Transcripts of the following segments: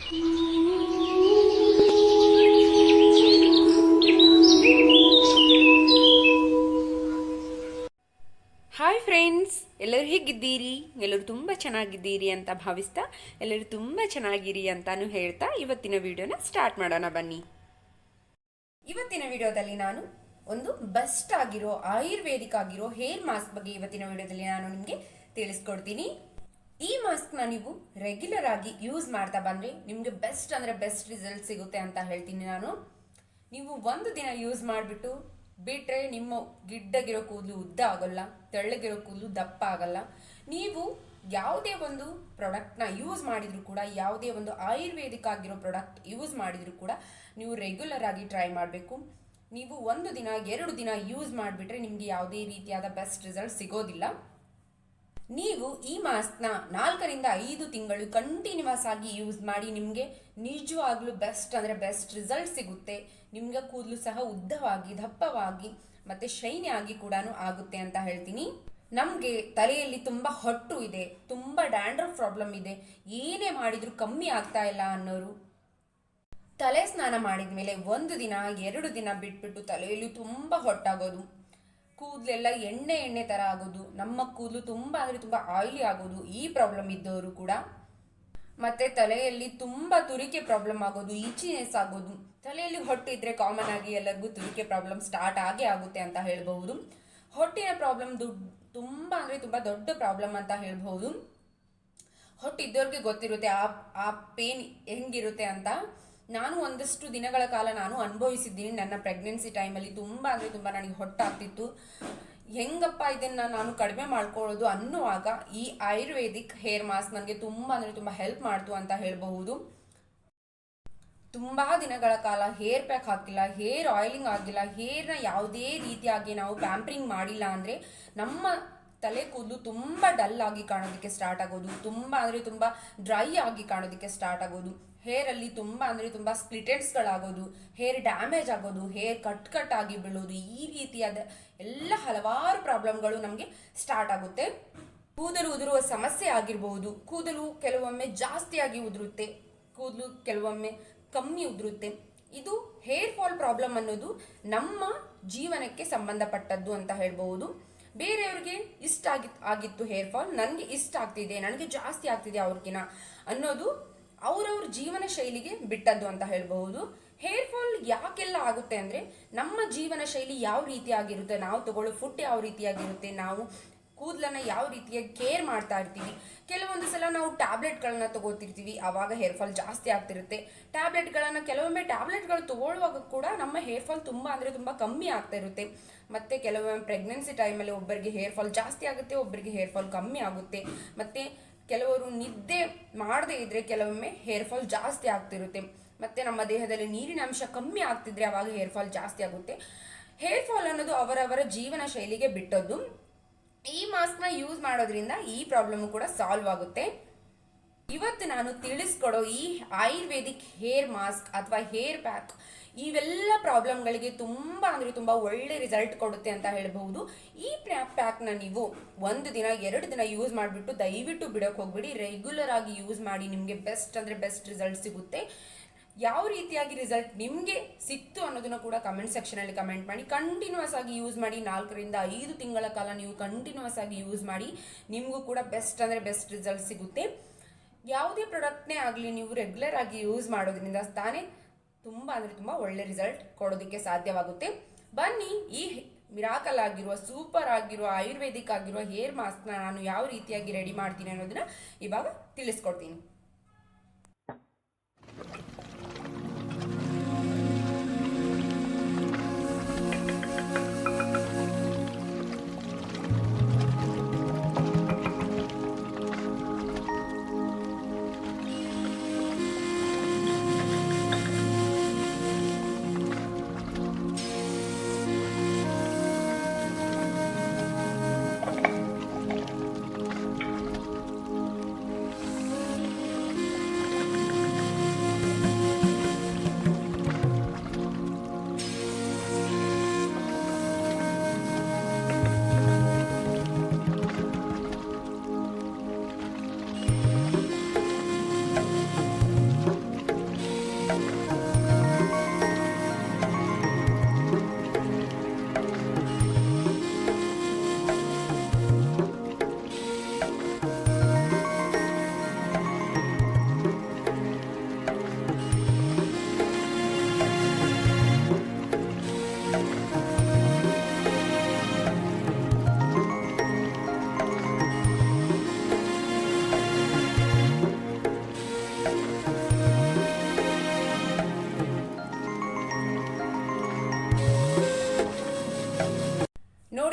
Hi friends, ಎಲ್ಲರೂ ಹೇಗಿದ್ದೀರಿ? ಎಲ್ಲರೂ ತುಂಬ ಚೆನ್ನಾಗಿದ್ದೀರಿ ಅಂತ ಭಾವಿಸ್ತಾ ಎಲ್ಲರೂ ತುಂಬ ಚೆನ್ನಾಗಿರಿ ಅಂತಾನು ಹೇಳ್ತಾ ಇವತ್ತಿನ ವಿಡಿಯೋನ ಸ್ಟಾರ್ಟ್ ಮಾಡೋಣ ಬನ್ನಿ. ಇವತ್ತಿನ ವಿಡಿಯೋದಲ್ಲಿ ನಾನು ಒಂದು ಬೆಸ್ಟ್ ಆಗಿರೋ ಆಯುರ್ವೇದಿಕ್ ಆಗಿರೋ ಹೇರ್ ಮಾಸ್ಕ್ ಬಗ್ಗೆ ಇವತ್ತಿನ ವಿಡಿಯೋದಲ್ಲಿ ನಾನು ನಿಮಗೆ ತಿಳಿಸ್ಕೊಡ್ತೀನಿ. ಈ ಮಾಸ್ಕ್ನ ನೀವು ರೆಗ್ಯುಲರ್ ಆಗಿ ಯೂಸ್ ಮಾಡ್ತಾ ಬಂದರೆ ನಿಮಗೆ ಬೆಸ್ಟ್ ಅಂದರೆ ಬೆಸ್ಟ್ ರಿಸಲ್ಟ್ ಸಿಗುತ್ತೆ ಅಂತ ಹೇಳ್ತೀನಿ ನಾನು. ನೀವು ಒಂದು ದಿನ ಯೂಸ್ ಮಾಡಿಬಿಟ್ಟು ಬಿಟ್ಟರೆ ನಿಮ್ಮ ಗಿಡ್ಡಗಿರೋ ಕೂದಲು ಉದ್ದ ಆಗೋಲ್ಲ, ತೆಳ್ಳಗಿರೋ ಕೂದಲು ದಪ್ಪ ಆಗಲ್ಲ. ನೀವು ಯಾವುದೇ ಒಂದು ಪ್ರಾಡಕ್ಟ್ನ ಯೂಸ್ ಮಾಡಿದರೂ ಕೂಡ, ಯಾವುದೇ ಒಂದು ಆಯುರ್ವೇದಿಕ್ ಆಗಿರೋ ಪ್ರಾಡಕ್ಟ್ ಯೂಸ್ ಮಾಡಿದರೂ ಕೂಡ ನೀವು ರೆಗ್ಯುಲರ್ ಆಗಿ ಟ್ರೈ ಮಾಡಬೇಕು. ನೀವು ಒಂದು ದಿನ 2 ದಿನ ಯೂಸ್ ಮಾಡಿಬಿಟ್ರೆ ನಿಮಗೆ ಯಾವುದೇ ರೀತಿಯಾದ ಬೆಸ್ಟ್ ರಿಸಲ್ಟ್ ಸಿಗೋದಿಲ್ಲ. ನೀವು ಈ ಮಾಸ್ಕ್ನ 4 ರಿಂದ 5 ತಿಂಗಳು ಕಂಟಿನ್ಯೂಸ್ ಆಗಿ ಯೂಸ್ ಮಾಡಿ ನಿಮಗೆ ನಿಜವಾಗ್ಲೂ ಬೆಸ್ಟ್ ಅಂದರೆ ಬೆಸ್ಟ್ ರಿಸಲ್ಟ್ ಸಿಗುತ್ತೆ. ನಿಮಗೆ ಕೂದಲು ಸಹ ಉದ್ದವಾಗಿ, ದಪ್ಪವಾಗಿ ಮತ್ತೆ ಶೈನಿ ಆಗಿ ಕೂಡ ಆಗುತ್ತೆ ಅಂತ ಹೇಳ್ತೀನಿ. ನಮಗೆ ತಲೆಯಲ್ಲಿ ತುಂಬ ಹೊಟ್ಟು ಇದೆ, ತುಂಬ ಡ್ಯಾಂಡ್ರಫ್ ಪ್ರಾಬ್ಲಮ್ ಇದೆ, ಏನೇ ಮಾಡಿದರೂ ಕಮ್ಮಿ ಆಗ್ತಾ ಇಲ್ಲ ಅನ್ನೋರು ತಲೆ ಸ್ನಾನ ಮಾಡಿದ ಮೇಲೆ 1 ದಿನ 2 ದಿನ ಬಿಟ್ಬಿಟ್ಟು ತಲೆಯಲ್ಲಿ ತುಂಬ ಹೊಟ್ಟಾಗೋದು, ಕೂದಲೆಲ್ಲ ಎಣ್ಣೆ ಥರ ಆಗೋದು, ನಮ್ಮ ಕೂದಲು ತುಂಬ ಅಂದರೆ ತುಂಬ ಆಯಿಲಿ ಆಗೋದು, ಈ ಪ್ರಾಬ್ಲಮ್ ಇದ್ದವರು ಕೂಡ, ಮತ್ತೆ ತಲೆಯಲ್ಲಿ ತುಂಬ ತುರಿಕೆ ಪ್ರಾಬ್ಲಮ್ ಆಗೋದು, ಈಚಿನೆಸ್ ಆಗೋದು, ತಲೆಯಲ್ಲಿ ಹೊಟ್ಟಿದ್ರೆ ಕಾಮನ್ ಆಗಿ ಎಲ್ಲರಿಗೂ ತುರಿಕೆ ಪ್ರಾಬ್ಲಮ್ ಸ್ಟಾರ್ಟ್ ಆಗುತ್ತೆ ಅಂತ ಹೇಳ್ಬಹುದು. ಹೊಟ್ಟಿನ ಪ್ರಾಬ್ಲಮ್ ತುಂಬ ಅಂದರೆ ತುಂಬ ದೊಡ್ಡ ಪ್ರಾಬ್ಲಮ್ ಅಂತ ಹೇಳ್ಬಹುದು. ಹೊಟ್ಟಿದ್ದವ್ರಿಗೆ ಗೊತ್ತಿರುತ್ತೆ ಆ ಪೇನ್ ಹೆಂಗಿರುತ್ತೆ ಅಂತ. ನಾನು ಒಂದಷ್ಟು ದಿನಗಳ ಕಾಲ ನಾನು ಅನುಭವಿಸಿದ್ದೀನಿ. ನನ್ನ ಪ್ರೆಗ್ನೆನ್ಸಿ ಟೈಮಲ್ಲಿ ತುಂಬ ಅಂದರೆ ತುಂಬ ನನಗೆ ಹೊಟ್ಟಾಗ್ತಿತ್ತು. ಹೆಂಗಪ್ಪ ಇದನ್ನು ನಾನು ಕಡಿಮೆ ಮಾಡ್ಕೊಳ್ಳೋದು ಅನ್ನುವಾಗ ಈ ಆಯುರ್ವೇದಿಕ್ ಹೇರ್ ಮಾಸ್ಕ್ ನನಗೆ ತುಂಬ ಅಂದರೆ ತುಂಬ ಹೆಲ್ಪ್ ಮಾಡ್ತು ಅಂತ ಹೇಳಬಹುದು. ತುಂಬ ದಿನಗಳ ಕಾಲ ಹೇರ್ ಪ್ಯಾಕ್ ಹಾಕಿಲ್ಲ, ಹೇರ್ ಆಯಿಲಿಂಗ್ ಆಗಿಲ್ಲ, ಹೇರ್ನ ಯಾವುದೇ ರೀತಿಯಾಗಿ ನಾವು ಪ್ಯಾಂಪರಿಂಗ್ ಮಾಡಿಲ್ಲ ಅಂದರೆ ನಮ್ಮ ತಲೆ ಕೂದಲು ತುಂಬ ಡಲ್ ಆಗಿ ಕಾಣೋದಕ್ಕೆ ಸ್ಟಾರ್ಟ್ ಆಗೋದು, ತುಂಬ ಅಂದರೆ ತುಂಬ ಡ್ರೈ ಆಗಿ ಕಾಣೋದಕ್ಕೆ ಸ್ಟಾರ್ಟ್ ಆಗೋದು, ಹೇರಲ್ಲಿ ತುಂಬ ಅಂದರೆ ತುಂಬ ಸ್ಪ್ಲಿಟೆಡ್ಸ್ಗಳಾಗೋದು, ಹೇರ್ ಡ್ಯಾಮೇಜ್ ಆಗೋದು, ಹೇರ್ ಕಟ್ ಆಗಿ ಬೀಳೋದು, ಈ ರೀತಿಯಾದ ಎಲ್ಲ ಹಲವಾರು ಪ್ರಾಬ್ಲಮ್ಗಳು ನಮಗೆ ಸ್ಟಾರ್ಟ್ ಆಗುತ್ತೆ. ಕೂದಲು ಉದುರುವ ಸಮಸ್ಯೆ ಆಗಿರಬಹುದು, ಕೂದಲು ಕೆಲವೊಮ್ಮೆ ಜಾಸ್ತಿಯಾಗಿ ಉದುರುತ್ತೆ, ಕೂದಲು ಕೆಲವೊಮ್ಮೆ ಕಮ್ಮಿ ಉದುರುತ್ತೆ. ಇದು ಹೇರ್ ಫಾಲ್ ಪ್ರಾಬ್ಲಮ್ ಅನ್ನೋದು ನಮ್ಮ ಜೀವನಕ್ಕೆ ಸಂಬಂಧಪಟ್ಟದ್ದು ಅಂತ ಹೇಳ್ಬಹುದು. ಬೇರೆಯವ್ರಿಗೆ ಇಷ್ಟ ಆಗಿತ್ತು ಹೇರ್ ಫಾಲ್, ನನಗೆ ಇಷ್ಟ ಆಗ್ತಿದೆ, ನನಗೆ ಜಾಸ್ತಿ ಆಗ್ತಿದೆ ಅವ್ರಿಗಿನ ಅನ್ನೋದು ಅವ್ರವ್ರ ಜೀವನ ಶೈಲಿಗೆ ಬಿಟ್ಟದ್ದು ಅಂತ ಹೇಳ್ಬಹುದು. ಹೇರ್ ಫಾಲ್ ಯಾಕೆಲ್ಲ ಆಗುತ್ತೆ ಅಂದರೆ ನಮ್ಮ ಜೀವನ ಶೈಲಿ ಯಾವ ರೀತಿಯಾಗಿರುತ್ತೆ, ನಾವು ತಗೊಳ್ಳೋ ಫುಡ್ ಯಾವ ರೀತಿಯಾಗಿರುತ್ತೆ, ನಾವು ಕೂದಲನ್ನ ಯಾವ ರೀತಿಯಾಗಿ ಕೇರ್ ಮಾಡ್ತಾ ಇರ್ತೀವಿ. ಕೆಲವೊಂದು ಸಲ ನಾವು ಟ್ಯಾಬ್ಲೆಟ್ಗಳನ್ನ ತಗೋತಿರ್ತೀವಿ, ಆವಾಗ ಹೇರ್ ಫಾಲ್ ಜಾಸ್ತಿ ಆಗ್ತಿರುತ್ತೆ. ಕೆಲವೊಮ್ಮೆ ಟ್ಯಾಬ್ಲೆಟ್ಗಳು ತಗೊಳ್ಳುವಾಗ ಕೂಡ ನಮ್ಮ ಹೇರ್ ಫಾಲ್ ತುಂಬ ಅಂದರೆ ತುಂಬ ಕಮ್ಮಿ ಆಗ್ತಾ ಇರುತ್ತೆ. ಮತ್ತು ಕೆಲವೊಮ್ಮೆ ಪ್ರೆಗ್ನೆನ್ಸಿ ಟೈಮಲ್ಲಿ ಒಬ್ಬರಿಗೆ ಹೇರ್ ಫಾಲ್ ಜಾಸ್ತಿ ಆಗುತ್ತೆ, ಒಬ್ಬರಿಗೆ ಹೇರ್ ಫಾಲ್ ಕಮ್ಮಿ ಆಗುತ್ತೆ. ಮತ್ತು ಕೆಲವರು ನಿದ್ದೆ ಮಾಡದೇ ಇದ್ದರೆ ಕೆಲವೊಮ್ಮೆ ಹೇರ್ ಫಾಲ್ ಜಾಸ್ತಿ ಆಗ್ತಿರುತ್ತೆ. ಮತ್ತು ನಮ್ಮ ದೇಹದಲ್ಲಿ ನೀರಿನ ಅಂಶ ಕಮ್ಮಿ ಆಗ್ತಿದ್ರೆ ಆವಾಗ ಹೇರ್ ಫಾಲ್ ಜಾಸ್ತಿ ಆಗುತ್ತೆ. ಹೇರ್ ಫಾಲ್ ಅನ್ನೋದು ಅವರವರ ಜೀವನ ಶೈಲಿಗೆ ಬಿಟ್ಟದ್ದು. ಈ ಮಾಸ್ಕ್ನ ಯೂಸ್ ಮಾಡೋದ್ರಿಂದ ಈ ಪ್ರಾಬ್ಲಮ್ ಕೂಡ ಸಾಲ್ವ್ ಆಗುತ್ತೆ. ಇವತ್ತು ನಾನು ತಿಳಿಸ್ಕೊಡೋ ಈ ಆಯುರ್ವೇದಿಕ್ ಹೇರ್ ಮಾಸ್ಕ್ ಅಥವಾ ಹೇರ್ ಪ್ಯಾಕ್ ಇವೆಲ್ಲ ಪ್ರಾಬ್ಲಮ್ಗಳಿಗೆ ತುಂಬ ಅಂದರೆ ತುಂಬ ಒಳ್ಳೆ ರಿಸಲ್ಟ್ ಕೊಡುತ್ತೆ ಅಂತ ಹೇಳ್ಬಹುದು. ಈ ಪ್ಯಾಕ್ನ ನೀವು 1 ದಿನ 2 ದಿನ ಯೂಸ್ ಮಾಡಿಬಿಟ್ಟು ದಯವಿಟ್ಟು ಬಿಡೋಕೆ ಹೋಗ್ಬಿಡಿ. ರೆಗ್ಯುಲರ್ ಆಗಿ ಯೂಸ್ ಮಾಡಿ, ನಿಮಗೆ ಬೆಸ್ಟ್ ಅಂದರೆ ಬೆಸ್ಟ್ ರಿಸಲ್ಟ್ ಸಿಗುತ್ತೆ. ಯಾವ ರೀತಿಯಾಗಿ ರಿಸಲ್ಟ್ ನಿಮಗೆ ಸಿಕ್ತು ಅನ್ನೋದನ್ನು ಕೂಡ ಕಮೆಂಟ್ ಸೆಕ್ಷನಲ್ಲಿ ಕಮೆಂಟ್ ಮಾಡಿ. ಕಂಟಿನ್ಯೂಸ್ ಆಗಿ ಯೂಸ್ ಮಾಡಿ, 4 ರಿಂದ 5 ತಿಂಗಳ ಕಾಲ ನೀವು ಕಂಟಿನ್ಯೂಸ್ ಆಗಿ ಯೂಸ್ ಮಾಡಿ, ನಿಮಗೂ ಕೂಡ ಬೆಸ್ಟ್ ಅಂದರೆ ಬೆಸ್ಟ್ ರಿಸಲ್ಟ್ ಸಿಗುತ್ತೆ. ಯಾವುದೇ ಪ್ರಾಡಕ್ಟ್ನೇ ಆಗಲಿ ನೀವು ರೆಗ್ಯುಲರ್ ಆಗಿ ಯೂಸ್ ಮಾಡೋದ್ರಿಂದ ತಾನೇ ತುಂಬ ಅಂದರೆ ತುಂಬ ಒಳ್ಳೆ ರಿಸಲ್ಟ್ ಕೊಡೋದಕ್ಕೆ ಸಾಧ್ಯವಾಗುತ್ತೆ. ಬನ್ನಿ, ಈ ಮಿರಾಕಲ್ ಆಗಿರುವ ಸೂಪರ್ ಆಗಿರುವ ಆಯುರ್ವೇದಿಕ್ ಆಗಿರುವ ಹೇರ್ ಮಾಸ್ಕ್ನ ನಾನು ಯಾವ ರೀತಿಯಾಗಿ ರೆಡಿ ಮಾಡ್ತೀನಿ ಅನ್ನೋದನ್ನ ಇವಾಗ ತಿಳಿಸ್ಕೊಡ್ತೀನಿ.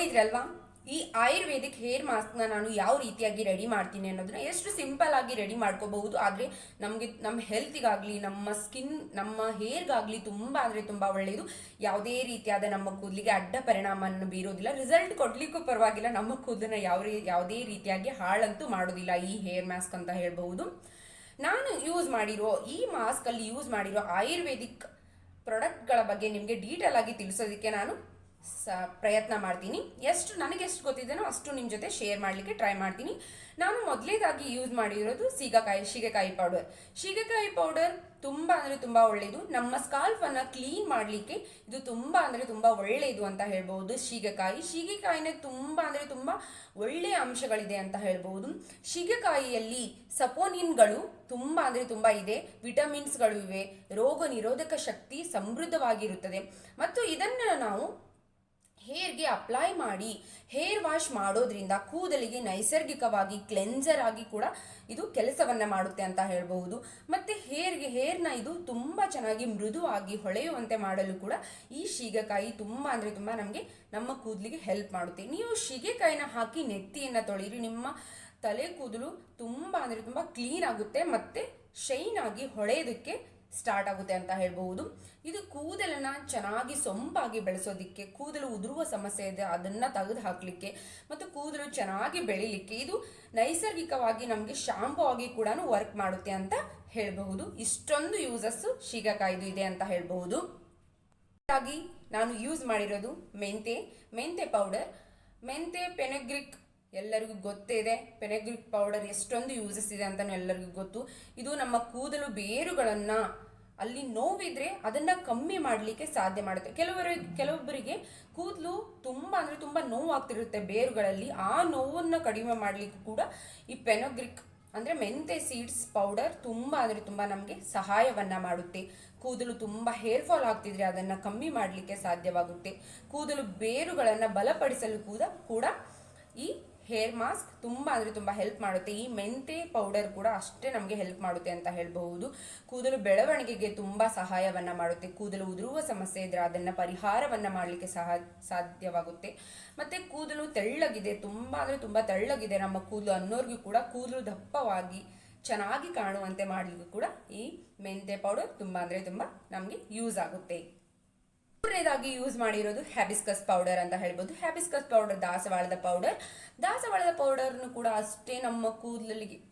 ನೋಡಿದ್ರಲ್ವಾ, ಈ ಆಯುರ್ವೇದಿಕ್ ಹೇರ್ ಮಾಸ್ಕ್ನ ನಾನು ಯಾವ ರೀತಿಯಾಗಿ ರೆಡಿ ಮಾಡ್ತೀನಿ ಅನ್ನೋದನ್ನ ಎಷ್ಟು ಸಿಂಪಲ್ ಆಗಿ ರೆಡಿ ಮಾಡ್ಕೋಬಹುದು. ಆದರೆ ನಮಗೆ ನಮ್ಮ ಹೆಲ್ತಿಗಾಗಲಿ ನಮ್ಮ ಸ್ಕಿನ್ ನಮ್ಮ ಹೇರ್ಗಾಗಲಿ ತುಂಬ ಅಂದರೆ ತುಂಬ ಒಳ್ಳೆಯದು. ಯಾವುದೇ ರೀತಿಯಾದ ನಮ್ಮ ಕೂದಲಿಗೆ ಅಡ್ಡ ಪರಿಣಾಮವನ್ನು ಬೀರೋದಿಲ್ಲ. ರಿಸಲ್ಟ್ ಕೊಡ್ಲಿಕ್ಕೂ ಪರವಾಗಿಲ್ಲ, ನಮ್ಮ ಕೂದಲನ್ನ ಯಾವುದೇ ರೀತಿಯಾಗಿ ಹಾಳಂತೂ ಮಾಡೋದಿಲ್ಲ ಈ ಹೇರ್ ಮಾಸ್ಕ್ ಅಂತ ಹೇಳ್ಬಹುದು. ನಾನು ಯೂಸ್ ಮಾಡಿರೋ ಈ ಮಾಸ್ಕಲ್ಲಿ ಯೂಸ್ ಮಾಡಿರೋ ಆಯುರ್ವೇದಿಕ್ ಪ್ರಾಡಕ್ಟ್ಗಳ ಬಗ್ಗೆ ನಿಮಗೆ ಡೀಟೇಲ್ ಆಗಿ ತಿಳಿಸೋದಕ್ಕೆ ನಾನು ಪ್ರಯತ್ನ ಮಾಡ್ತೀನಿ. ನನಗೆ ಎಷ್ಟು ಗೊತ್ತಿದ್ದೇನೋ ಅಷ್ಟು ನಿಮ್ಮ ಜೊತೆ ಶೇರ್ ಮಾಡಲಿಕ್ಕೆ ಟ್ರೈ ಮಾಡ್ತೀನಿ. ನಾನು ಮೊದಲೇದಾಗಿ ಯೂಸ್ ಮಾಡಿರೋದು ಸೀಗೆಕಾಯಿ ಪೌಡರ್. ಸೀಗೆಕಾಯಿ ಪೌಡರ್ ತುಂಬ ಅಂದರೆ ತುಂಬ ಒಳ್ಳೆಯದು. ನಮ್ಮ ಸ್ಕಾಲ್ಫನ್ನು ಕ್ಲೀನ್ ಮಾಡಲಿಕ್ಕೆ ಇದು ತುಂಬ ಅಂದರೆ ತುಂಬ ಒಳ್ಳೆಯದು ಅಂತ ಹೇಳ್ಬೋದು. ಸೀಗೆಕಾಯಿನ ತುಂಬ ಅಂದರೆ ತುಂಬ ಒಳ್ಳೆಯ ಅಂಶಗಳಿದೆ ಅಂತ ಹೇಳ್ಬೋದು. ಸೀಗೆಕಾಯಿಯಲ್ಲಿ ಸಪೋನಿನ್ಗಳು ತುಂಬ ಅಂದರೆ ತುಂಬ ಇದೆ, ವಿಟಮಿನ್ಸ್ಗಳು ಇವೆ, ರೋಗ ನಿರೋಧಕ ಶಕ್ತಿ ಸಮೃದ್ಧವಾಗಿರುತ್ತದೆ. ಮತ್ತು ಇದನ್ನು ನಾವು ಹೇರ್ಗೆ ಅಪ್ಲೈ ಮಾಡಿ ಹೇರ್ ವಾಶ್ ಮಾಡೋದ್ರಿಂದ ಕೂದಲಿಗೆ ನೈಸರ್ಗಿಕವಾಗಿ ಕ್ಲೆನ್ಸರ್ ಆಗಿ ಕೂಡ ಇದು ಕೆಲಸವನ್ನು ಮಾಡುತ್ತೆ ಅಂತ ಹೇಳ್ಬಹುದು. ಮತ್ತು ಹೇರ್ನ ಇದು ತುಂಬ ಚೆನ್ನಾಗಿ ಮೃದುವಾಗಿ ಹೊಳೆಯುವಂತೆ ಮಾಡಲು ಕೂಡ ಈ ಸೀಗೆಕಾಯಿ ತುಂಬ ಅಂದರೆ ತುಂಬ ನಮ್ಮ ಕೂದಲಿಗೆ ಹೆಲ್ಪ್ ಮಾಡುತ್ತೆ. ನೀವು ಸೀಗೆಕಾಯಿನ ಹಾಕಿ ನೆತ್ತಿಯನ್ನು ತೊಳೆಯಿರಿ, ನಿಮ್ಮ ತಲೆ ಕೂದಲು ತುಂಬ ಅಂದರೆ ತುಂಬ ಕ್ಲೀನ್ ಆಗುತ್ತೆ ಮತ್ತು ಶೈನ್ ಆಗಿ ಹೊಳೆಯೋದಕ್ಕೆ ಸ್ಟಾರ್ಟ್ ಆಗುತ್ತೆ ಅಂತ ಹೇಳ್ಬಹುದು. ಇದು ಕೂದಲನ್ನ ಚೆನ್ನಾಗಿ ಸೊಂಪಾಗಿ ಬೆಳೆಸೋದಿಕ್ಕೆ, ಕೂದಲು ಉದುರುವ ಸಮಸ್ಯೆ ಇದೆ ಅದನ್ನ ತೆಗೆದು ಹಾಕಲಿಕ್ಕೆ ಮತ್ತು ಕೂದಲು ಚೆನ್ನಾಗಿ ಬೆಳಿಲಿಕ್ಕೆ ಇದು ನೈಸರ್ಗಿಕವಾಗಿ ನಮಗೆ ಶಾಂಪೂ ಆಗಿ ಕೂಡ ವರ್ಕ್ ಮಾಡುತ್ತೆ ಅಂತ ಹೇಳಬಹುದು. ಇಷ್ಟೊಂದು ಯೂಸಸ್ ಸೀಗೆಕಾಯಿದು ಇದೆ ಅಂತ ಹೇಳಬಹುದು. ಹಾಗಾಗಿ ನಾನು ಯೂಸ್ ಮಾಡಿರೋದು ಮೆಂತೆ ಪೌಡರ್. ಮೆಂತೆ ಫೆನುಗ್ರೀಕ್ ಎಲ್ಲರಿಗೂ ಗೊತ್ತೇ ಇದೆ. ಫೆನುಗ್ರೀಕ್ ಪೌಡರ್ ಎಷ್ಟೊಂದು ಯೂಸಸ್ ಇದೆ ಅಂತ ಎಲ್ಲರಿಗೂ ಗೊತ್ತು. ಇದು ನಮ್ಮ ಕೂದಲು ಬೇರುಗಳನ್ನು ಅಲ್ಲಿ ನೋವಿದ್ರೆ ಅದನ್ನ ಕಮ್ಮಿ ಮಾಡಲಿಕ್ಕೆ ಸಾಧ್ಯ ಮಾಡುತ್ತೆ. ಕೆಲವೊಬ್ಬರಿಗೆ ಕೂದಲು ತುಂಬ ಅಂದರೆ ತುಂಬ ನೋವಾಗ್ತಿರುತ್ತೆ ಬೇರುಗಳಲ್ಲಿ. ಆ ನೋವನ್ನು ಕಡಿಮೆ ಮಾಡಲಿಕ್ಕೂ ಕೂಡ ಈ ಫೆನುಗ್ರೀಕ್ ಅಂದರೆ ಮೆಂತೆ ಸೀಡ್ಸ್ ಪೌಡರ್ ತುಂಬ ಅಂದರೆ ತುಂಬ ನಮಗೆ ಸಹಾಯವನ್ನು ಮಾಡುತ್ತೆ. ಕೂದಲು ತುಂಬ ಹೇರ್ ಫಾಲ್ ಆಗ್ತಿದ್ರೆ ಅದನ್ನು ಕಮ್ಮಿ ಮಾಡಲಿಕ್ಕೆ ಸಾಧ್ಯವಾಗುತ್ತೆ. ಕೂದಲು ಬೇರುಗಳನ್ನು ಬಲಪಡಿಸಲು ಕೂಡ ಈ ಹೇರ್ ಮಾಸ್ಕ್ ತುಂಬ ಅಂದರೆ ತುಂಬ ಹೆಲ್ಪ್ ಮಾಡುತ್ತೆ. ಈ ಮೆಂತೆ ಪೌಡರ್ ಕೂಡ ಅಷ್ಟೇ ನಮಗೆ ಹೆಲ್ಪ್ ಮಾಡುತ್ತೆ ಅಂತ ಹೇಳ್ಬಹುದು. ಕೂದಲು ಬೆಳವಣಿಗೆಗೆ ತುಂಬ ಸಹಾಯವನ್ನು ಮಾಡುತ್ತೆ. ಕೂದಲು ಉದುರುವ ಸಮಸ್ಯೆ ಇದ್ದರೆ ಅದನ್ನು ಪರಿಹಾರವನ್ನು ಮಾಡಲಿಕ್ಕೆ ಸಾಧ್ಯವಾಗುತ್ತೆ. ಮತ್ತು ಕೂದಲು ತೆಳ್ಳಗಿದೆ, ತುಂಬ ಅಂದರೆ ತುಂಬ ತೆಳ್ಳಗಿದೆ ನಮ್ಮ ಕೂದಲು ಅನ್ನೋರ್ಗೂ ಕೂಡ ಕೂದಲು ದಪ್ಪವಾಗಿ ಚೆನ್ನಾಗಿ ಕಾಣುವಂತೆ ಮಾಡಲಿಕ್ಕೂ ಕೂಡ ಈ ಮೆಂತೆ ಪೌಡರ್ ತುಂಬ ಅಂದರೆ ತುಂಬ ನಮಗೆ ಯೂಸ್ ಆಗುತ್ತೆ. ಮೂರನೇದಾಗಿ ಯೂಸ್ ಮಾಡಿರೋದು ಹ್ಯಾಬಿಸ್ಕಸ್ ಪೌಡರ್ ಅಂತ ಹೇಳ್ಬೋದು. ಹ್ಯಾಬಿಸ್ಕಸ್ ಪೌಡರ್ ದಾಸವಾಳದ ಪೌಡರ್ನು ಕೂಡ ಅಷ್ಟೇ ನಮ್ಮ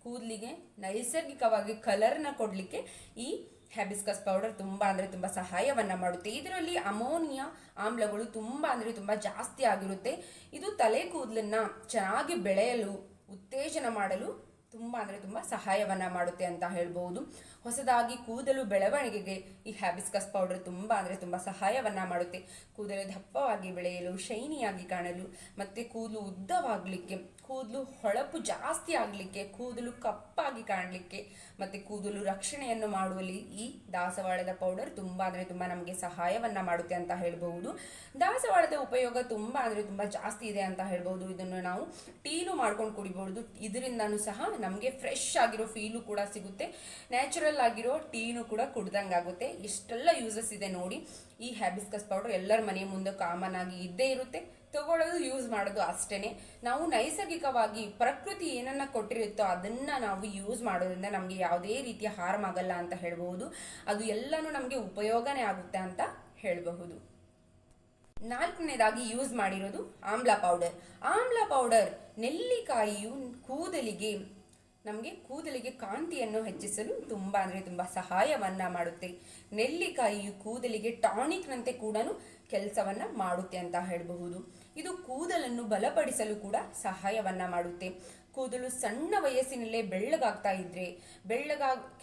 ಕೂದಲಿಗೆ ನೈಸರ್ಗಿಕವಾಗಿ ಕಲರ್ನ ಕೊಡಲಿಕ್ಕೆ ಈ ಹ್ಯಾಬಿಸ್ಕಸ್ ಪೌಡರ್ ತುಂಬ ಅಂದರೆ ತುಂಬ ಸಹಾಯವನ್ನು ಮಾಡುತ್ತೆ. ಇದರಲ್ಲಿ ಅಮೋನಿಯಾ ಆಮ್ಲಗಳು ತುಂಬ ಅಂದರೆ ತುಂಬ ಜಾಸ್ತಿ ಆಗಿರುತ್ತೆ. ಇದು ತಲೆ ಕೂದಲನ್ನು ಚೆನ್ನಾಗಿ ಬೆಳೆಯಲು ಉತ್ತೇಜನ ಮಾಡಲು ತುಂಬ ಅಂದರೆ ತುಂಬ ಸಹಾಯವನ್ನು ಮಾಡುತ್ತೆ ಅಂತ ಹೇಳ್ಬೋದು. ಹೊಸದಾಗಿ ಕೂದಲು ಬೆಳವಣಿಗೆಗೆ ಈ ಹ್ಯಾಬಿಸ್ಕಸ್ ಪೌಡರ್ ತುಂಬ ಅಂದರೆ ತುಂಬ ಸಹಾಯವನ್ನು ಮಾಡುತ್ತೆ. ಕೂದಲು ದಪ್ಪವಾಗಿ ಬೆಳೆಯಲು, ಶೈನಿಯಾಗಿ ಕಾಣಲು, ಮತ್ತು ಕೂದಲು ಉದ್ದವಾಗಲಿಕ್ಕೆ, ಕೂದಲು ಹೊಳಪು ಜಾಸ್ತಿ ಆಗಲಿಕ್ಕೆ, ಕೂದಲು ಕಪ್ಪಾಗಿ ಕಾಣಲಿಕ್ಕೆ ಮತ್ತು ಕೂದಲು ರಕ್ಷಣೆಯನ್ನು ಮಾಡುವಲ್ಲಿ ಈ ದಾಸವಾಳದ ಪೌಡರ್ ತುಂಬ ಅಂದರೆ ತುಂಬ ನಮಗೆ ಸಹಾಯವನ್ನು ಮಾಡುತ್ತೆ ಅಂತ ಹೇಳ್ಬಹುದು. ದಾಸವಾಳದ ಉಪಯೋಗ ತುಂಬ ಅಂದರೆ ತುಂಬ ಜಾಸ್ತಿ ಇದೆ ಅಂತ ಹೇಳ್ಬೋದು. ಇದನ್ನು ನಾವು ಟೀನು ಮಾಡ್ಕೊಂಡು ಕುಡಿಬಹುದು. ಇದರಿಂದನೂ ಸಹ ನಮಗೆ ಫ್ರೆಶ್ ಆಗಿರೋ ಫೀಲು ಕೂಡ ಸಿಗುತ್ತೆ, ನ್ಯಾಚುರಲ್ ಆಗಿರೋ ಟೀನು ಕೂಡ ಕುಡ್ದಂಗಾಗುತ್ತೆ. ಇಷ್ಟೆಲ್ಲ ಯೂಸಸ್ ಇದೆ ನೋಡಿ. ಈ ಹ್ಯಾಬಿಸ್ಕಸ್ ಪೌಡರ್ ಎಲ್ಲರ ಮನೆ ಮುಂದೆ ಕಾಮನ್ ಆಗಿ ಇದ್ದೇ ಇರುತ್ತೆ, ತಗೊಳ್ಳೋದು ಯೂಸ್ ಮಾಡೋದು ಅಷ್ಟೇನೆ. ನಾವು ನೈಸರ್ಗಿಕವಾಗಿ ಪ್ರಕೃತಿ ಏನನ್ನ ಕೊಟ್ಟಿರುತ್ತೋ ಅದನ್ನ ನಾವು ಯೂಸ್ ಮಾಡೋದ್ರಿಂದ ನಮಗೆ ಯಾವುದೇ ರೀತಿಯ ಹಾರ್ಮ್ ಆಗಲ್ಲ ಅಂತ ಹೇಳ್ಬಹುದು. ಅದು ಎಲ್ಲನೂ ನಮಗೆ ಉಪಯೋಗನೇ ಆಗುತ್ತೆ ಅಂತ ಹೇಳಬಹುದು. ನಾಲ್ಕನೇದಾಗಿ ಯೂಸ್ ಮಾಡಿರೋದು ಆಮ್ಲ ಪೌಡರ್. ನೆಲ್ಲಿಕಾಯಿಯು ಕೂದಲಿಗೆ ಕಾಂತಿಯನ್ನು ಹೆಚ್ಚಿಸಲು ತುಂಬ ಅಂದರೆ ತುಂಬ ಸಹಾಯವನ್ನು ಮಾಡುತ್ತೆ. ನೆಲ್ಲಿಕಾಯಿಯು ಕೂದಲಿಗೆ ಟಾನಿಕ್ನಂತೆ ಕೂಡ ಕೆಲಸವನ್ನು ಮಾಡುತ್ತೆ ಅಂತ ಹೇಳಬಹುದು. ಇದು ಕೂದಲನ್ನು ಬಲಪಡಿಸಲು ಕೂಡ ಸಹಾಯವನ್ನು ಮಾಡುತ್ತೆ. ಕೂದಲು ಸಣ್ಣ ವಯಸ್ಸಿನಲ್ಲೇ ಬೆಳ್ಳಗಾಗ್ತಾ ಇದ್ರೆ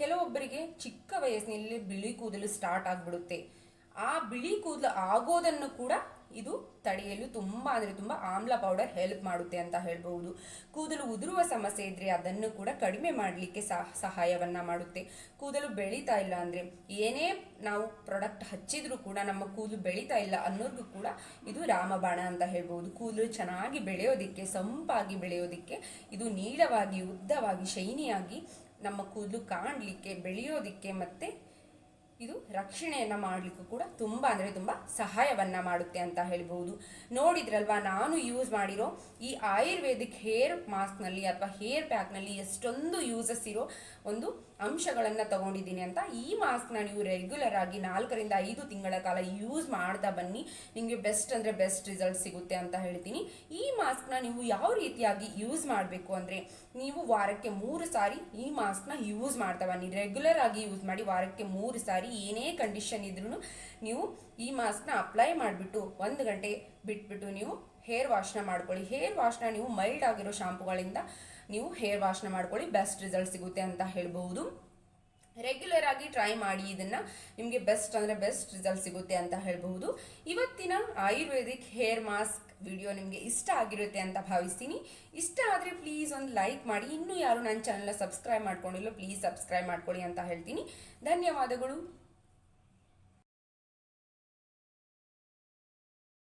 ಕೆಲವೊಬ್ಬರಿಗೆ ಚಿಕ್ಕ ವಯಸ್ಸಿನಲ್ಲೇ ಬಿಳಿ ಕೂದಲು ಸ್ಟಾರ್ಟ್ ಆಗಿಬಿಡುತ್ತೆ. ಆ ಬಿಳಿ ಕೂದಲು ಆಗೋದನ್ನು ಕೂಡ ಇದು ತಡೆಯಲು ತುಂಬ ಅಂದರೆ ತುಂಬ ಆಮ್ಲ ಪೌಡರ್ ಹೆಲ್ಪ್ ಮಾಡುತ್ತೆ ಅಂತ ಹೇಳ್ಬಹುದು. ಕೂದಲು ಉದುರುವ ಸಮಸ್ಯೆ ಇದ್ರೆ ಅದನ್ನು ಕೂಡ ಕಡಿಮೆ ಮಾಡಲಿಕ್ಕೆ ಸಹಾಯವನ್ನು ಮಾಡುತ್ತೆ. ಕೂದಲು ಬೆಳೀತಾ ಇಲ್ಲ ಅಂದರೆ ಏನೇ ನಾವು ಪ್ರಾಡಕ್ಟ್ ಹಚ್ಚಿದ್ರೂ ಕೂಡ ನಮ್ಮ ಕೂದಲು ಬೆಳೀತಾ ಇಲ್ಲ ಅನ್ನೋರ್ಗೂ ಕೂಡ ಇದು ರಾಮಬಾಣ ಅಂತ ಹೇಳ್ಬಹುದು. ಕೂದಲು ಚೆನ್ನಾಗಿ ಬೆಳೆಯೋದಿಕ್ಕೆ, ಸೊಂಪಾಗಿ ಬೆಳೆಯೋದಿಕ್ಕೆ, ಇದು ನೀಳವಾಗಿ ಉದ್ದವಾಗಿ ಶೈನಿಯಾಗಿ ನಮ್ಮ ಕೂದಲು ಕಾಣಲಿಕ್ಕೆ, ಬೆಳೆಯೋದಿಕ್ಕೆ ಮತ್ತು ಇದು ರಕ್ಷಣೆಯನ್ನು ಮಾಡಲಿಕ್ಕೂ ಕೂಡ ತುಂಬ ಅಂದರೆ ತುಂಬ ಸಹಾಯವನ್ನು ಮಾಡುತ್ತೆ ಅಂತ ಹೇಳ್ಬೋದು. ನೋಡಿದ್ರಲ್ವಾ ನಾನು ಯೂಸ್ ಮಾಡಿರೋ ಈ ಆಯುರ್ವೇದಿಕ್ ಹೇರ್ ಮಾಸ್ಕ್ನಲ್ಲಿ ಅಥವಾ ಹೇರ್ ಪ್ಯಾಕ್ನಲ್ಲಿ ಎಷ್ಟೊಂದು ಯೂಸಸ್ ಇರೋ ಒಂದು ಅಂಶಗಳನ್ನು ತಗೊಂಡಿದ್ದೀನಿ ಅಂತ. ಈ ಮಾಸ್ಕ್ನ ನೀವು ರೆಗ್ಯುಲರ್ ಆಗಿ 4 ರಿಂದ 5 ತಿಂಗಳ ಕಾಲ ಯೂಸ್ ಮಾಡ್ತಾ ಬನ್ನಿ, ನಿಮಗೆ ಬೆಸ್ಟ್ ಅಂದರೆ ಬೆಸ್ಟ್ ರಿಸಲ್ಟ್ ಸಿಗುತ್ತೆ ಅಂತ ಹೇಳ್ತೀನಿ. ಈ ಮಾಸ್ಕ್ನ ನೀವು ಯಾವ ರೀತಿಯಾಗಿ ಯೂಸ್ ಮಾಡಬೇಕು ಅಂದರೆ, ನೀವು ವಾರಕ್ಕೆ 3 ಸಾರಿ ಈ ಮಾಸ್ಕ್ನ ಯೂಸ್ ಮಾಡ್ತಾ ಬನ್ನಿ. ರೆಗ್ಯುಲರ್ ಆಗಿ ಯೂಸ್ ಮಾಡಿ, ವಾರಕ್ಕೆ 3 ಸಾರಿ ಏನೇ ಕಂಡೀಷನ್ ಇದ್ರೂ ನೀವು ಈ ಮಾಸ್ಕ್ನ ಅಪ್ಲೈ ಮಾಡಿಬಿಟ್ಟು 1 ಗಂಟೆ ಬಿಟ್ಬಿಟ್ಟು ನೀವು ಹೇರ್ ವಾಶ್ನ ಮಾಡ್ಕೊಳ್ಳಿ. ಹೇರ್ ವಾಶ್ನ ನೀವು ಮೈಲ್ಡ್ ಆಗಿರೋ ಶಾಂಪುಗಳಿಂದ ನೀವು ಹೇರ್ ವಾಶ್ನ ಮಾಡ್ಕೊಳ್ಳಿ, ಬೆಸ್ಟ್ ರಿಸಲ್ಟ್ ಸಿಗುತ್ತೆ ಅಂತ ಹೇಳ್ಬಹುದು. ರೆಗ್ಯುಲರ್ ಆಗಿ ಟ್ರೈ ಮಾಡಿ, ಇದನ್ನು ನಿಮಗೆ ಬೆಸ್ಟ್ ಅಂದರೆ ಬೆಸ್ಟ್ ರಿಸಲ್ಟ್ ಸಿಗುತ್ತೆ ಅಂತ ಹೇಳ್ಬಹುದು. ಇವತ್ತಿನ ಆಯುರ್ವೇದಿಕ್ ಹೇರ್ ಮಾಸ್ಕ್ ವಿಡಿಯೋ ನಿಮಗೆ ಇಷ್ಟ ಆಗಿರುತ್ತೆ ಅಂತ ಭಾವಿಸ್ತೀನಿ. ಇಷ್ಟ ಆದರೆ ಪ್ಲೀಸ್ ಒಂದು ಲೈಕ್ ಮಾಡಿ. ಇನ್ನೂ ಯಾರು ನನ್ನ ಚಾನಲ್ನ ಸಬ್ಸ್ಕ್ರೈಬ್ ಮಾಡ್ಕೊಂಡಿಲ್ಲ ಪ್ಲೀಸ್ ಸಬ್ಸ್ಕ್ರೈಬ್ ಮಾಡ್ಕೊಳ್ಳಿ ಅಂತ ಹೇಳ್ತೀನಿ. ಧನ್ಯವಾದಗಳು.